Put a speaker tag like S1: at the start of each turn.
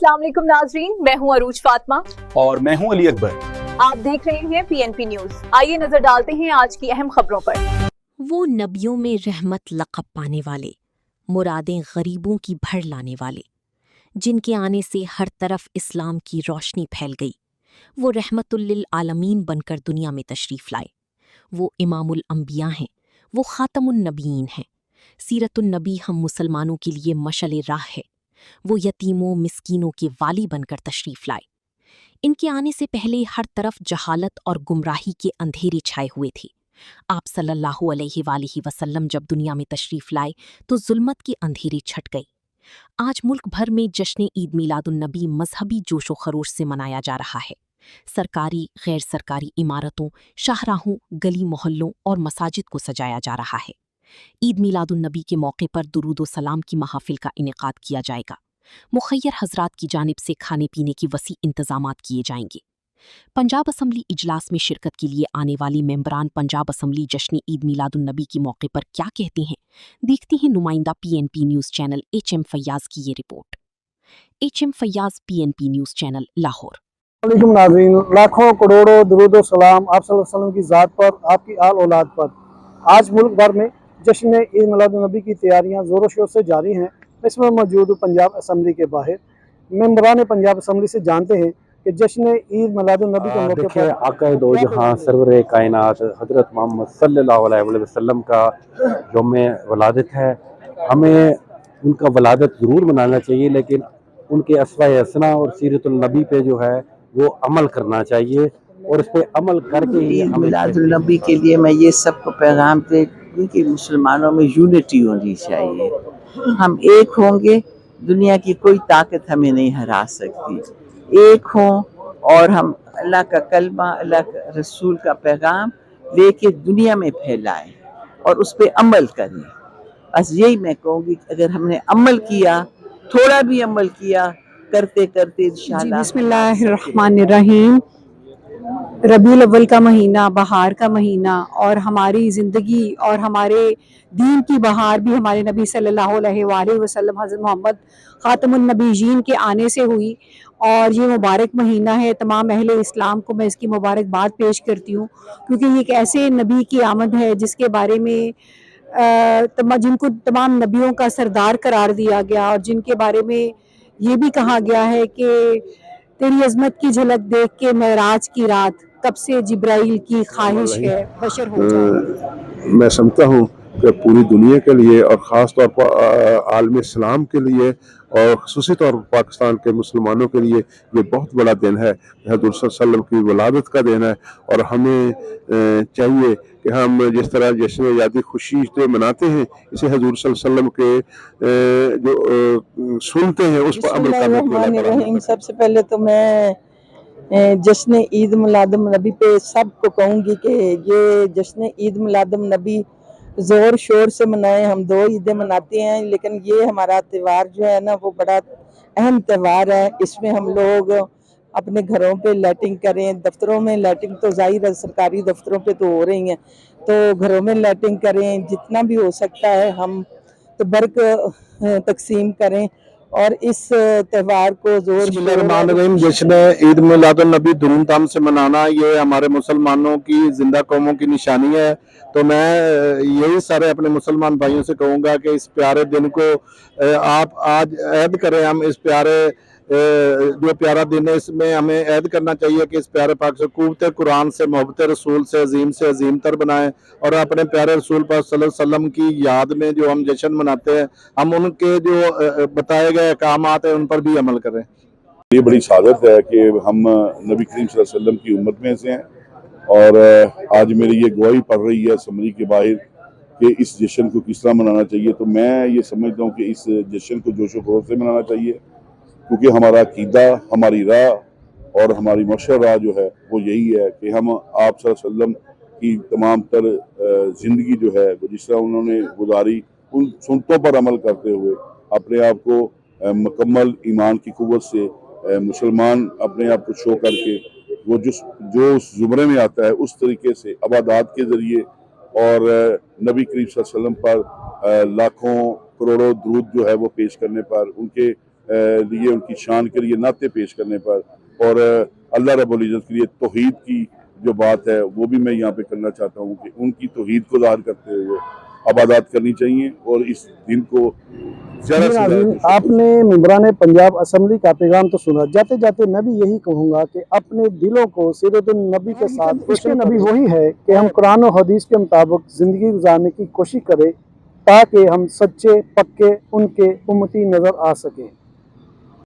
S1: अस्सलाम वालेकुम नाजरीन, मैं हूं अरूज फातिमा
S2: और मैं हूं अली अकबर।
S1: आप देख रहे हैं PNP न्यूज। आइए नजर डालते हैं आज की अहम खबरों पर।
S3: वो नबियों में रहमत लक़ब पाने वाले, मुरादें गरीबों की भर लाने वाले, जिनके आने से हर तरफ इस्लाम की रोशनी फैल गई, वो रहमतुल लिल आलमीन बनकर दुनिया में तशरीफ़ लाए। वो इमामुल अंबिया हैं, वो ख़ातमुन नबीयीन हैं। सीरतुन नबी हम मुसलमानों के लिए मशअल राह है। वो यतीमों मिस्कीनों के वाली बनकर तशरीफ़ लाए। इनके आने से पहले हर तरफ जहालत और गुमराही के अंधेरे छाए हुए थे। आप सल्लल्लाहु अलैहि वसल्लम जब दुनिया में तशरीफ़ लाए तो जुल्मत के अंधेरे छट गए। आज मुल्क भर में जश्न ईद मिलादुन्नबी मजहबी जोशो खरोश से मनाया जा रहा है। सरकारी गैर सरकारी इमारतों, शाहराहों, गली मोहल्लों और मसाजिद को सजाया जा रहा है। ईद मिलादुन्नबी के मौके पर दुरूद व सलाम की महाफिल का इनेकाद किया जाएगा। मुखय्यर हजरात की जानिब से खाने पीने की वसी इंतजामात किए जाएंगे। पंजाब असम्बली इजलास में शिरकत के लिए आने वाली मेंबरान पंजाब असम्बली जश्न ईद मिलादुन्नबी के मौके पर क्या कहती हैं, देखती हैं नुमाइंदा PNP news channel HM Faiyaz की ये report. HM Faiyaz, PNP news channel, Lahore.
S4: वालेकुम नाज़रीन, लाखों करोड़ों दुरूद व सलाम आप सल्लल्लाहु अलैहि वसल्लम की ज़ात पर, आपकी आल औलाद पर। आज मुल्क भर में जश्न ईद मिलादुन्नबी की तैयारियां ज़ोरों शोर से जारी हैं। इसमें मौजूद हूँ पंजाब असम्बली के बाहर। मेंबरान पंजाब असम्बली से जानते हैं कि जश्न ईद मिलादुन्नबी के मौके पर
S5: आका दो जहां सरवर कायनात हज़रत मोहम्मद सल्लल्लाहु अलैहि वसल्लम का यौम वलादत है। हमें उनका वलादत ज़रूर मनाना चाहिए, लेकिन उनके अस्वा-ए हसना और सीरतुल नबी पे जो है वो अमल करना चाहिए और इस पे अमल करके ही
S6: ईद मिलादुल नबी के लिए मैं ये सबको पैगाम दे कि मुसलमानों में यूनिटी होनी चाहिए। हम एक होंगे, दुनिया की कोई ताकत हमें नहीं हरा सकती। एक हों और हम अल्लाह का कलमा, अल्लाह का रसूल का पैगाम लेके दुनिया में फैलाएं और उस पे अमल करें। बस यही मैं कहूँगी, अगर हमने अमल किया, थोड़ा भी अमल किया, करते करते इंशाअल्लाह।
S7: बिस्मिल्लाहिर्रहमानिर्रहीम। रबीउल अव्वल का महीना, बहार का महीना, और हमारी ज़िंदगी और हमारे दीन की बहार भी हमारे नबी सल्लल्लाहु अलैहि वसल्लम हज़रत मोहम्मद ख़ातमुन नबीयीन के आने से हुई। और ये मुबारक महीना है, तमाम अहले इस्लाम को मैं इसकी मुबारकबाद पेश करती हूँ, क्योंकि ये एक ऐसे नबी की आमद है जिसके बारे में जिनको तमाम नबियों का सरदार करार दिया गया और जिनके बारे में ये भी कहा गया है कि तेरी अजमत की झलक देख के मेराज की रात कब से जिब्राइल की ख्वाहिश है बशर हो जाए।
S8: मैं समझता हूँ कि पूरी दुनिया के लिए और ख़ास तौर पर आलम इस्लाम के लिए और ख़ुसूसी तौर पर पाकिस्तान के मुसलमानों के लिए ये बहुत बड़ा दिन है। हज़रत सल्लल्लाहु की वलादत का दिन है और हमें चाहिए कि हम जिस तरह जश्न यादी खुशी जो मनाते हैं, इसे हज़ूर सल्लल्लाहु के जो सुनते हैं उस पर अमल करने की।
S6: सबसे पहले तो मैं जश्न ईद मिलादुन्नबी पे सबको कहूँगी कि ये जश्न ईद मिलादुन्नबी ज़ोर शोर से मनाएं। हम 2 ईदें मनाते हैं, लेकिन ये हमारा त्यौहार जो है ना, वो बड़ा अहम त्यौहार है। इसमें हम लोग अपने घरों पे लाइटिंग करें, दफ्तरों में लाइटिंग तो जाहिर है सरकारी दफ्तरों पे तो हो रही हैं, तो घरों में लाइटिंग करें, जितना भी हो सकता है हम तो बर्क तकसीम करें और इस त्यौहार को
S5: बिस्मिल्लाहिर्रहमानिर्रहीम। जश्न ईद मिलादुन्नबी धूमधाम से मनाना ये हमारे मुसलमानों की जिंदा कौमों की निशानी है। तो मैं यही सारे अपने मुसलमान भाइयों से कहूँगा कि इस प्यारे दिन को आप आज ऐद करें। हम इस प्यारे जो प्यारा दिन है, इसमें हमें ऐद करना चाहिए कि इस प्यारे पाक से क़ुव्वत कुरान से, मोहब्बत रसूल से अजीम तर बनाएं और अपने प्यारे रसूल पाक सल्लल्लाहु अलैहि वसल्लम की याद में जो हम जश्न मनाते हैं, हम उनके जो बताए गए अहकामात हैं उन पर भी अमल करें।
S8: ये बड़ी सादत है कि हम नबी करीम सल्लल्लाहु अलैहि वसल्लम की उम्मत में से हैं और आज मेरी ये गवाही पड़ रही है असम्बली के बाहर कि इस जश्न को किस तरह मनाना चाहिए। तो मैं ये समझता हूँ कि इस जश्न को जोशो खरोश से मनाना चाहिए, क्योंकि हमारा अकीदा, हमारी राह और हमारी मशर राह जो है वो यही है कि हम आप सल्लल्लाहु अलैहि वसल्लम की तमाम तर ज़िंदगी जो है वो जिस तरह उन्होंने गुजारी, उन सुन्नतों पर अमल करते हुए अपने आप को मुकम्मल ईमान की कुव्वत से मुसलमान अपने आप को शो करके वो जो उस ज़ुमरे में आता है उस तरीके से अबादात के ज़रिए और नबी करीम सल्लल्लाहु अलैहि वसल्लम पर लाखों करोड़ों दुरूद जो है वो पेश करने पर, उनके लिए, उनकी शान के लिए नाते पेश करने पर, और अल्लाह रब्बुल इज़्ज़त के लिए तौहीद की जो बात है वो भी मैं यहाँ पे करना चाहता हूँ कि उनकी तौहीद को ज़ाहिर करते हुए इबादत करनी चाहिए और इस दिन को ज़्यादा से ज़्यादा।
S4: आपने मेंबरान पंजाब असम्बली का पैगाम तो सुना, जाते जाते मैं भी यही कहूँगा कि अपने दिलों को सीरतुन नबी के साथ, इश्क़ नबी वही है कि हम कुरान और हदीस के मुताबिक ज़िंदगी गुजारने की कोशिश करें ताकि हम सच्चे पक्के उनके उम्मती नज़र आ सकें।